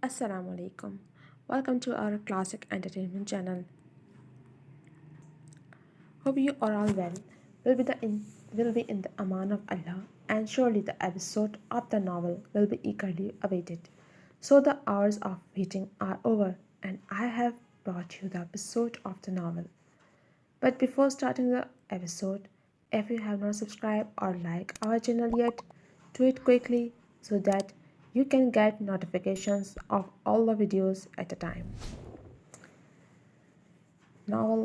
Assalamu alaikum. Welcome to our classic entertainment channel. Hope you are all well. Will be in the aman of Allah, and surely the episode of the novel will be eagerly awaited. So the hours of waiting are over, and I have brought you the episode of the novel. But before starting the episode, if you have not subscribed or liked our channel yet, do it quickly so that you can get notifications of all the videos at a time. Novel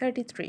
33।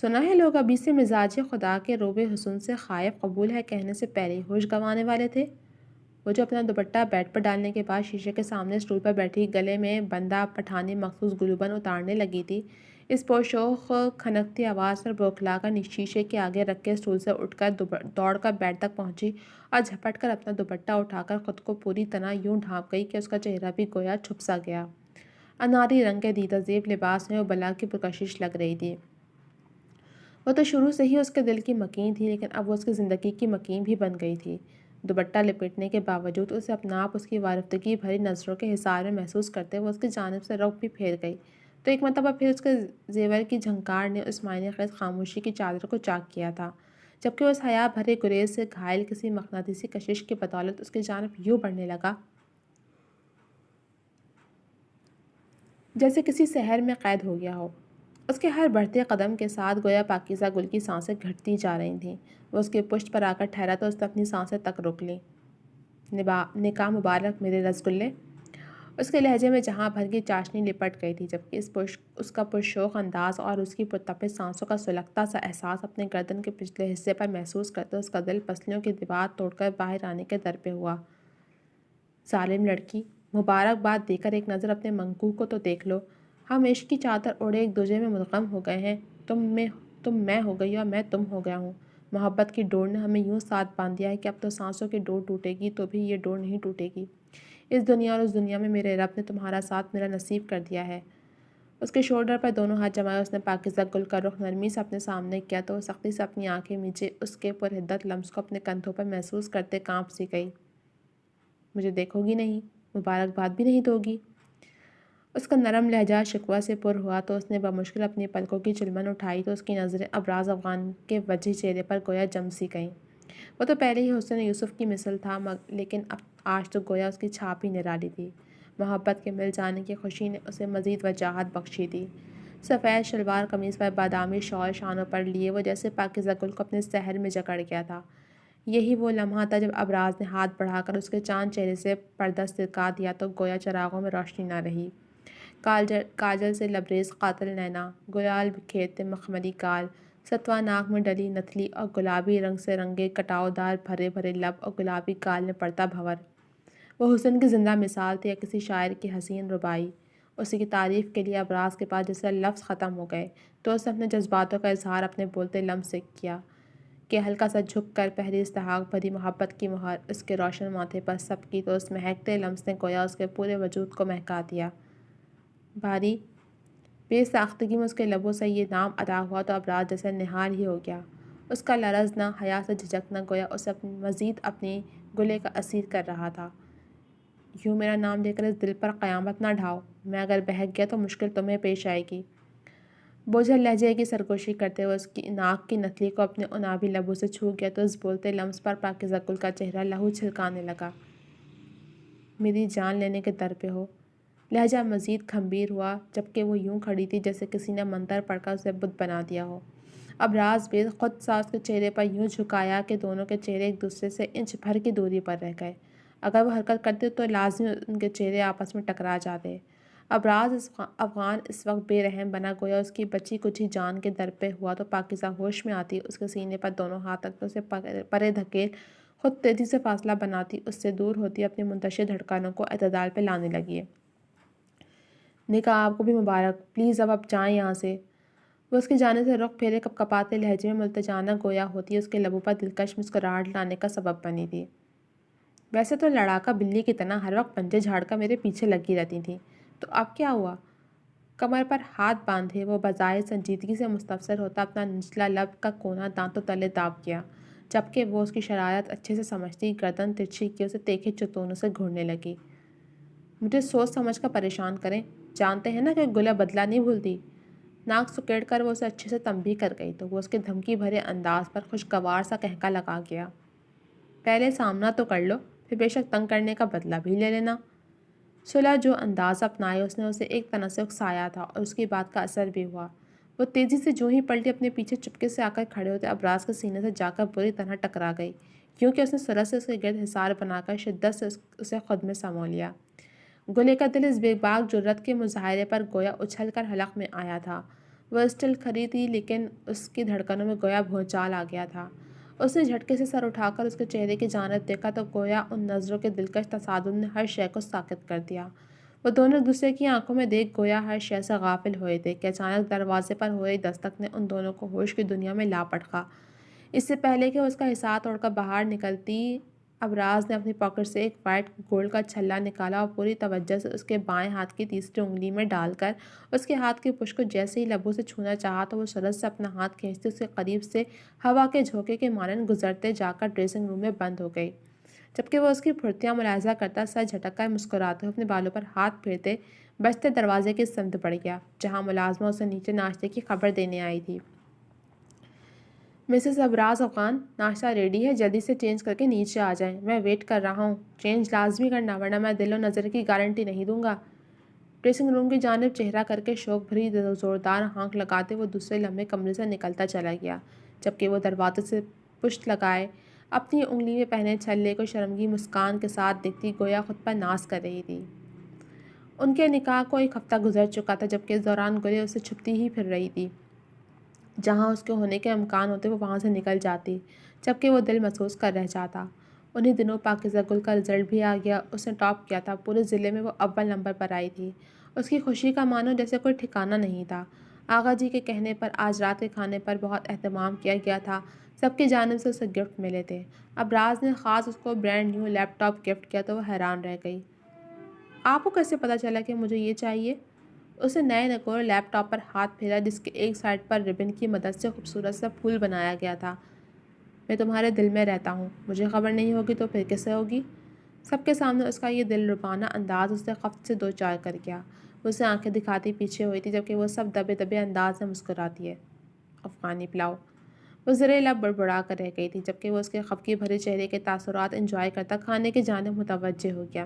سنا ہے لوگ ابھی سے مزاج خدا کے روبے حسن سے خائف قبول ہے کہنے سے پہلے ہی ہوش گنوانے والے تھے۔ وہ جو اپنا دوپٹہ بیڈ پر ڈالنے کے بعد شیشے کے سامنے اسٹول پر بیٹھی گلے میں بندہ پٹھانی مخصوص گلوبن اتارنے لگی تھی، اس پرشوق کھنکتی آواز پر بوکھلا کر شیشے کے آگے رکھ کے اسٹول سے اٹھ کر دوڑ کر بیڈ تک پہنچی اور جھپٹ کر اپنا دوپٹہ اٹھا کر خود کو پوری طرح یوں ڈھانپ گئی کہ اس کا چہرہ بھی گویا چھپ سا گیا۔ اناری رنگ کے دیدہ زیب لباس میں وہ بلا کی پرکشش لگ رہی تھی۔ وہ تو شروع سے ہی اس کے دل کی مکین تھی، لیکن اب وہ اس کی زندگی کی مکین بھی بن گئی تھی۔ دوپٹہ لپیٹنے کے باوجود اسے اپنا آپ اس کی وارفتگی بھری نظروں کے حصار میں محسوس کرتے وہ اس کی جانب سے رخ بھی پھیر گئی تو ایک مرتبہ پھر اس کے زیور کی جھنکار نے اس معنی خیز خاموشی کی چادر کو چاک کیا تھا، جبکہ اس حیا بھرے گریز سے گھائل کسی مقناطیسی کشش کی بدولت اس کی جانب یوں بڑھنے لگا جیسے کسی سحر میں قید ہو گیا ہو۔ اس کے ہر بڑھتے قدم کے ساتھ گویا پاکیزہ گل کی سانسیں گھٹتی جا رہی تھیں۔ وہ اس کے پشت پر آ کر ٹھہرا تو اس نے اپنی سانسیں تک روک لیں۔ نکاح مبارک میرے رسگلے۔ اس کے لہجے میں جہاں بھر کی چاشنی لپٹ گئی تھی، جبکہ اس کا پرشوق انداز اور اس کی پرتپش سانسوں کا سلگتا سا احساس اپنے گردن کے پچھلے حصے پر محسوس کرتے اس کا دل پسلیوں کی دیوار توڑ کر باہر آنے کے در پہ ہوا۔ ظالم لڑکی، مبارکباد دے کر ایک نظر اپنے منقوہ کو تو دیکھ لو۔ ہم عشق کی چادر اوڑھے ایک دوسرے میں مدغم ہو گئے ہیں، تم میں ہو گئی اور میں تم ہو گیا ہوں۔ محبت کی ڈور نے ہمیں یوں ساتھ باندھ دیا ہے کہ اب تو سانسوں کی ڈور ٹوٹے گی تو بھی یہ ڈور نہیں ٹوٹے گی۔ اس دنیا اور اس دنیا میں میرے رب نے تمہارا ساتھ میرا نصیب کر دیا ہے۔ اس کے شولڈر پر دونوں ہاتھ جمائے اس نے پاکیزہ گل کا رخ نرمی سے اپنے سامنے کیا تو وہ سختی سے اپنی آنکھیں میچے اس کے پرحدت لمس کو اپنے کندھوں پر محسوس کرتے کانپ سی گئی۔ مجھے دیکھو گی نہیں، مبارکباد بھی نہیں دو گی؟ اس کا نرم لہجہ شکوہ سے پر ہوا تو اس نے بمشکل اپنی پلکوں کی چلمن اٹھائی تو اس کی نظریں ابراز افغان کے وجہ چہرے پر گویا جم سی گئیں۔ وہ تو پہلے ہی حسن یوسف کی مثل تھا، لیکن آج تو گویا اس کی چھاپ ہی نرالی تھی۔ محبت کے مل جانے کی خوشی نے اسے مزید وجاہت بخشی تھی۔ سفید شلوار قمیض پر بادامی شال شانوں پر لیے وہ جیسے پاکیزہ گل کو اپنے سحر میں جکڑ گیا تھا۔ یہی وہ لمحہ تھا جب ابراز نے ہاتھ بڑھا کر اس کے چاند چہرے سے پردہ سرکا دیا تو گویا چراغوں میں روشنی نہ رہی۔ کاجل سے لبریز قاتل نینا، گلال بکھیرتے مخملی گال، ستوا ناک میں ڈلی نتھلی اور گلابی رنگ سے رنگے کٹاؤ دار بھرے بھرے لب اور گلابی گال میں پڑتا بھنور۔ وہ حسن کی زندہ مثال تھی یا کسی شاعر کی حسین ربائی۔ اسی کی تعریف کے لیے ابراز کے پاس جیسے لفظ ختم ہو گئے تو اس نے اپنے جذباتوں کا اظہار اپنے بولتے لمس سے کیا کہ ہلکا سا جھک کر پہلی استحقاق بھری محبت کی مہر اس کے روشن ماتھے پر سب کی تو اس مہکتے لمس نے گویا اس کے پورے وجود کو مہکا دیا۔ بھاری بے ساختگی میں اس کے لبوں سے یہ نام ادا ہوا تو ابراز جیسے نہال ہی ہو گیا۔ اس کا لرز نہ حیا سے جھجکنا گویا اسے مزید اپنی گلے کا اسیر کر رہا تھا۔ یوں میرا نام لے کر اس دل پر قیامت نہ ڈھاؤ، میں اگر بہک گیا تو مشکل تمہیں پیش آئے گی۔ بوجھل لہجے کی سرگوشی کرتے ہوئے اس کی ناک کی نتلی کو اپنے عنابی لبوں سے چھو گیا تو اس بولتے لمس پر پاکیزہ گل کا چہرہ لہو چھلکانے لگا۔ میری جان لینے کے در پہ ہو۔ لہجہ مزید کھمبیر ہوا جبکہ وہ یوں کھڑی تھی جیسے کسی نے منتر پڑھ کر اسے بت بنا دیا ہو۔ ابراز بھی خود سا اس کے چہرے پر یوں جھکایا کہ دونوں کے چہرے ایک دوسرے سے انچ بھر کی دوری پر رہ گئے۔ اگر وہ حرکت کرتے تو لازمی ان کے چہرے آپس میں ٹکرا جاتے۔ ابراز افغان اس وقت بے رحم بنا گویا اس کی بچی کچھ ہی جان کے در پہ ہوا تو پاکیزہ ہوش میں آتی اس کے سینے پر دونوں ہاتھ رکھتے اسے پرے دھکیل خود تیزی سے فاصلہ بناتی اس سے دور ہوتی اپنی منتشر دھڑکنوں کو اعتدال پہ لانے لگی۔ نکاح آپ کو بھی مبارک، پلیز اب جائیں یہاں سے۔ وہ اس کی جانب سے رخ پھیرے کپکپاتے لہجے میں ملتجانہ گویا ہوتی اس کے لبوں پر دلکش مسکراہٹ لانے کا سبب بنی تھی۔ ویسے تو لڑاکا بلی کی طرح ہر وقت پنجے جھاڑ کر میرے پیچھے لگی رہتی تھیں، تو اب کیا ہوا؟ کمر پر ہاتھ باندھے وہ بظاہر سنجیدگی سے مستفسر ہوتا اپنا نچلا لب کا کونا دانتوں تلے داب گیا، جبکہ وہ اس کی شرارت اچھے سے سمجھتی گردن ترچھی کی اسے تیکھے چتونوں سے گھورنے لگی۔ مجھے سوچ سمجھ کر پریشان کریں، جانتے ہیں نا کہ گلہ بدلہ نہیں بھولتی۔ ناک سکیڑ کر وہ اسے اچھے سے تنبیہ کر گئی تو وہ اس کے دھمکی بھرے انداز پر خوشگوار سا کہکا لگا گیا۔ پہلے سامنا تو کر لو، پھر بے شک تنگ کرنے کا بدلہ بھی لے لینا۔ صلح جو انداز اپنائے اس نے اسے ایک طرح سے اکسایا تھا اور اس کی بات کا اثر بھی ہوا۔ وہ تیزی سے جو ہی پلٹی اپنے پیچھے چپکے سے آ کر کھڑے ہوتے ابراز کے سینے سے جا کر بری طرح ٹکرا گئی، کیونکہ اس نے سرعت سے اس کے گرد حصار بنا کر شدت سے اسے خود میں سمو لیا۔ گلے کا دل اس بے باک جرت کے مظاہرے پر گویا اچھل کر حلق میں آیا تھا۔ وہ اسٹل کھڑی تھی لیکن اس کی دھڑکنوں میں گویا بھونچال آ گیا تھا۔ اس نے جھٹکے سے سر اٹھا کر اس کے چہرے کی جانب دیکھا تو گویا ان نظروں کے دلکش تصادم نے ہر شے کو ساکت کر دیا۔ وہ دونوں ایک دوسرے کی آنکھوں میں دیکھ گویا ہر شے سے غافل ہوئے تھے کہ اچانک دروازے پر ہو رہی دستک نے ان دونوں کو ہوش کی دنیا میں لا پٹکا۔ اس سے پہلے کہ وہ اس کا حصار توڑ کر باہر نکلتی، ابراز نے اپنی پاکٹ سے ایک وائٹ گولڈ کا چھلا نکالا اور پوری توجہ سے اس کے بائیں ہاتھ کی تیسری انگلی میں ڈال کر اس کے ہاتھ کی پشت کو جیسے ہی لبوں سے چھونا چاہا تو وہ سرعت سے اپنا ہاتھ کھینچتے اس کے قریب سے ہوا کے جھونکے کے مانند گزرتے جا کر ڈریسنگ روم میں بند ہو گئی، جبکہ وہ اس کی پھرتیاں ملاحظہ کرتا سر جھٹک کر مسکراتے ہوئے اپنے بالوں پر ہاتھ پھیرتے بجتے دروازے کی سمت بڑھ گیا جہاں ملازمہ اسے نیچے ناشتے کی خبر دینے آئی تھی۔ مسز ابراز افغان، ناشتہ ریڈی ہے، جلدی سے چینج کر کے نیچے آ جائیں، میں ویٹ کر رہا ہوں۔ چینج لازمی کرنا ورنہ میں دل و نظر کی گارنٹی نہیں دوں گا۔ ڈریسنگ روم کی جانب چہرہ کر کے شوق بھری زوردار ہانک لگاتے وہ دوسرے لمبے کمرے سے نکلتا چلا گیا، جبکہ وہ دروازے سے پشت لگائے اپنی انگلی میں پہنے چھلے کو شرمگی مسکان کے ساتھ دیکھتی گویا خود پر ناز کر رہی تھی۔ ان کے نکاح کو ایک ہفتہ گزر چکا تھا، جبکہ اس دوران گلے اسے چھپتی ہی پھر رہی تھی۔ جہاں اس کے ہونے کے امکان ہوتے وہ وہاں سے نکل جاتی، جبکہ وہ دل محسوس کر رہ جاتا۔ انہی دنوں پاکیزہ گل کا رزلٹ بھی آ گیا، اس نے ٹاپ کیا تھا، پورے ضلع میں وہ اول نمبر پر آئی تھی۔ اس کی خوشی کا مانو جیسے کوئی ٹھکانہ نہیں تھا۔ آغا جی کے کہنے پر آج رات کے کھانے پر بہت اہتمام کیا گیا تھا، سب کی جانب سے اسے گفٹ ملے تھے۔ ابراز نے خاص اس کو برانڈ نیو لیپ ٹاپ گفٹ کیا تو وہ حیران رہ گئی۔ آپ کو کیسے پتہ چلا کہ مجھے یہ چاہیے؟ اس نے نئے نکور لیپ ٹاپ پر ہاتھ پھیرا جس کے ایک سائڈ پر ربن کی مدد سے خوبصورت سا پھول بنایا گیا تھا۔ میں تمہارے دل میں رہتا ہوں، مجھے خبر نہیں ہوگی تو پھر کسے ہوگی؟ سب کے سامنے اس کا یہ دل ربانہ انداز اسے خفت سے دو چار کر گیا۔ وہ اسے آنکھیں دکھاتی پیچھے ہوئی تھی جبکہ وہ سب دبے دبے انداز میں مسکراتی ہے۔ افغانی پلاؤ۔ وہ زرے لب بڑبڑا کر رہ گئی تھی جبکہ وہ اس کے خفگی بھرے چہرے کے تاثرات انجوائے کرتا کھانے کی جانب متوجہ ہو گیا۔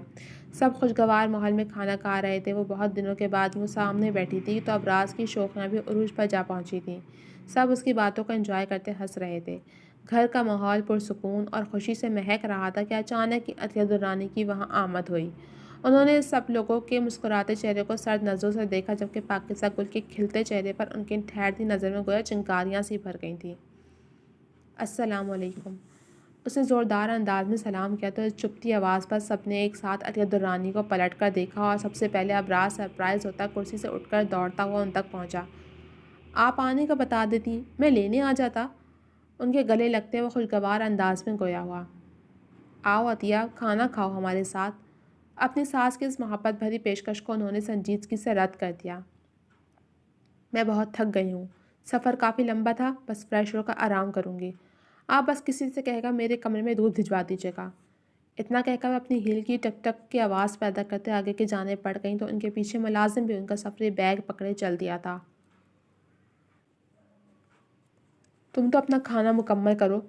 سب خوشگوار ماحول میں کھانا کھا رہے تھے، وہ بہت دنوں کے بعد یوں سامنے بیٹھی تھی تو ابراز کی شوخیاں بھی عروج پر جا پہنچی تھیں۔ سب اس کی باتوں کو انجوائے کرتے ہنس رہے تھے۔ گھر کا ماحول پرسکون اور خوشی سے مہک رہا تھا کہ اچانک ہی عطیہ درانی کی وہاں آمد ہوئی۔ انہوں نے سب لوگوں کے مسکراتے چہرے کو سرد نظروں سے دیکھا جبکہ پاکیزہ گل کے کھلتے چہرے پر ان کی ٹھہرتی نظر میں گویا چنگاریاں سی بھر گئی تھیں۔ السلام علیکم۔ اس نے زوردار انداز میں سلام کیا تو اس چپتی آواز پر سب نے ایک ساتھ عطیہ درانی کو پلٹ کر دیکھا اور سب سے پہلے ابراز سرپرائز ہوتا کرسی سے اٹھ کر دوڑتا ہوا ان تک پہنچا۔ آپ آنے کا بتا دیتی، میں لینے آ جاتا۔ ان کے گلے لگتے وہ خوشگوار انداز میں گویا ہوا۔ آؤ عطیہ، کھانا کھاؤ ہمارے ساتھ۔ اپنی ساس کی اس محبت بھری پیشکش کو انہوں نے سنجیدگی سے رد کر دیا۔ میں بہت تھک گئی ہوں، سفر کافی لمبا تھا، بس فریش ہو کر آرام کروں گی۔ آپ بس کسی سے کہے گا میرے کمرے میں دودھ بھجوا دیجیے گا۔ اتنا کہہ کر اپنی ہیل کی ٹک ٹک کی آواز پیدا کرتے آگے کی جانب بڑھ گئیں تو ان کے پیچھے ملازم بھی ان کا سفری بیگ پکڑے چل دیا تھا۔ تم تو اپنا کھانا مکمل کرو،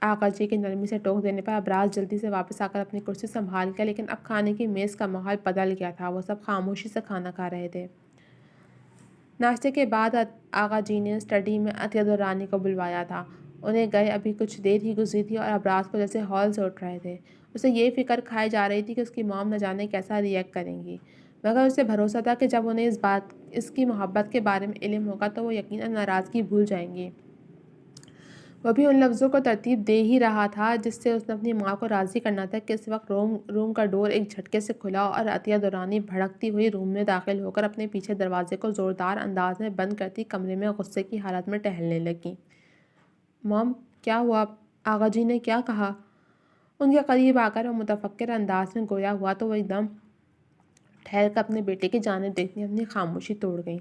آقا جی کی نرمی سے ٹوک دینے پر ابراز جلدی سے واپس آ کر اپنی کرسی سنبھال گیا، لیکن اب کھانے کی میز کا ماحول بدل گیا تھا، وہ سب خاموشی سے کھانا کھا رہے تھے۔ ناشتے کے بعد آغا جی نے اسٹڈی میں عطیہ درانی کو بلوایا تھا۔ انہیں گئے ابھی کچھ دیر ہی گزری تھی اور ابراز کو جیسے ہال سے اٹھ رہے تھے۔ اسے یہ فکر کھائی جا رہی تھی کہ اس کی موم نہ جانے کیسا ریئیکٹ کریں گی، مگر اسے بھروسہ تھا کہ جب انہیں اس کی محبت کے بارے میں علم ہوگا تو وہ یقیناً ناراضگی بھول جائیں گی۔ وہ بھی ان لفظوں کو ترتیب دے ہی رہا تھا جس سے اس نے اپنی ماں کو راضی کرنا تھا کہ اس وقت روم کا ڈور ایک جھٹکے سے کھلا اور عطیہ درانی بھڑکتی ہوئی روم میں داخل ہو کر اپنے پیچھے دروازے کو زوردار انداز میں بند کرتی کمرے میں غصے کی حالت میں ٹہلنے لگیں۔ موم، کیا ہوا؟ آغا جی نے کیا کہا؟ ان کے قریب آ کر وہ متفکر انداز میں گویا ہوا تو وہ ایک دم ٹھہر کر اپنے بیٹے کی جانب دیکھتی اپنی خاموشی توڑ گئیں۔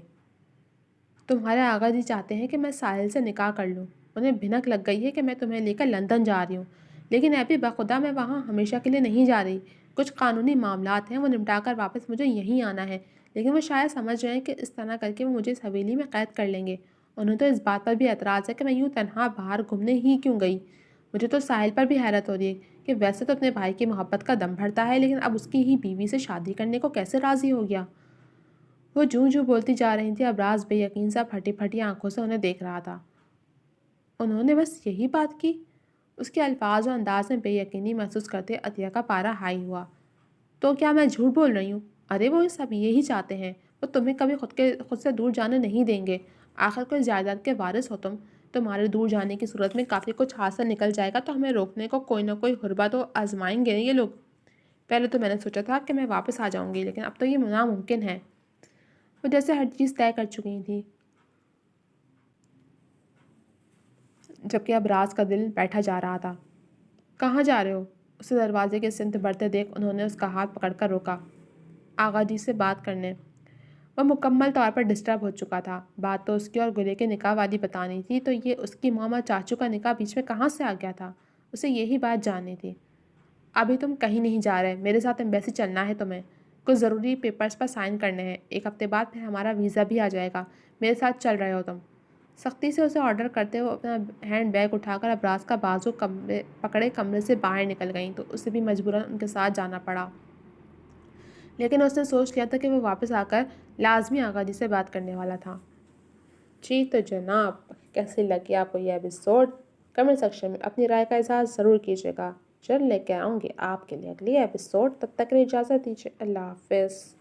تمہارے آغا جی چاہتے ہیں کہ میں ساحل سے نکاح کر لوں، انہیں بھنک لگ گئی ہے کہ میں تمہیں لے کر لندن جا رہی ہوں، لیکن اے بھی بخدا میں وہاں ہمیشہ کے لیے نہیں جا رہی، کچھ قانونی معاملات ہیں وہ نمٹا کر واپس مجھے یہیں آنا ہے، لیکن وہ شاید سمجھ رہے ہیں کہ اس طرح کر کے وہ مجھے اس حویلی میں قید کر لیں گے۔ انہیں تو اس بات پر بھی اعتراض ہے کہ میں یوں تنہا باہر گھومنے ہی کیوں گئی۔ مجھے تو ساحل پر بھی حیرت ہو رہی ہے کہ ویسے تو اپنے بھائی کی محبت کا دم بھرتا ہے لیکن اب اس کی ہی بیوی سے شادی کرنے کو کیسے راضی ہو گیا۔ وہ جوں بولتی جا رہی تھی، ابراز بے یقین سا پھٹی پھٹی آنکھوں سے انہیں دیکھ رہا تھا۔ انہوں نے بس یہی بات کی؟ اس کے الفاظ و انداز میں بے یقینی محسوس کرتے عطیہ کا پارا ہائی ہوا۔ تو کیا میں جھوٹ بول رہی ہوں؟ ارے وہ سب یہی چاہتے ہیں، وہ تمہیں کبھی خود سے دور جانے نہیں دیں گے۔ آخر کوئی جائیداد کے وارث ہو تم، تمہارے دور جانے کی صورت میں کافی کچھ حاصل نکل جائے گا تو ہمیں روکنے کو کوئی نہ کوئی حربہ تو آزمائیں گے یہ لوگ۔ پہلے تو میں نے سوچا تھا کہ میں واپس آ جاؤں گی، لیکن اب تو یہ ناممکن ہے۔ وہ جیسے ہر چیز طے کر چکی تھی، جبکہ اب راز کا دل بیٹھا جا رہا تھا۔ کہاں جا رہے ہو؟ اسے دروازے کے سمت بڑھتے دیکھ انہوں نے اس کا ہاتھ پکڑ کر روکا۔ آغا جی سے بات کرنے۔ وہ مکمل طور پر ڈسٹرب ہو چکا تھا۔ بات تو اس کی اور گلے کے نکاح والی بتانی تھی، تو یہ اس کی ماما چاچو کا نکاح بیچ میں کہاں سے آ گیا تھا؟ اسے یہی بات جاننی تھی۔ ابھی تم کہیں نہیں جا رہے، میرے ساتھ ایمبیسی چلنا ہے تمہیں، کچھ ضروری پیپرز پر سائن کرنے ہیں، 1 ہفتے بعد پھر ہمارا ویزا بھی آ جائے گا، میرے ساتھ چل رہے ہو تم؟ سختی سے اسے آرڈر کرتے ہوئے اپنا ہینڈ بیگ اٹھا کر ابراز کا بازو پکڑے کمرے سے باہر نکل گئیں تو اسے بھی مجبوراً ان کے ساتھ جانا پڑا۔ لیکن اس نے سوچ لیا تھا کہ وہ واپس آ کر لازمی آغا جی سے بات کرنے والا تھا۔ جی تو جناب، کیسے لگی آپ کو یہ ایپیسوڈ؟ کمنٹ سیکشن میں اپنی رائے کا اظہار ضرور کیجیے گا۔ جلد لے کے آؤں گی آپ کے لیے اگلی ایپیسوڈ، تب تک کے لیے اجازت دیجیے۔ اللہ حافظ۔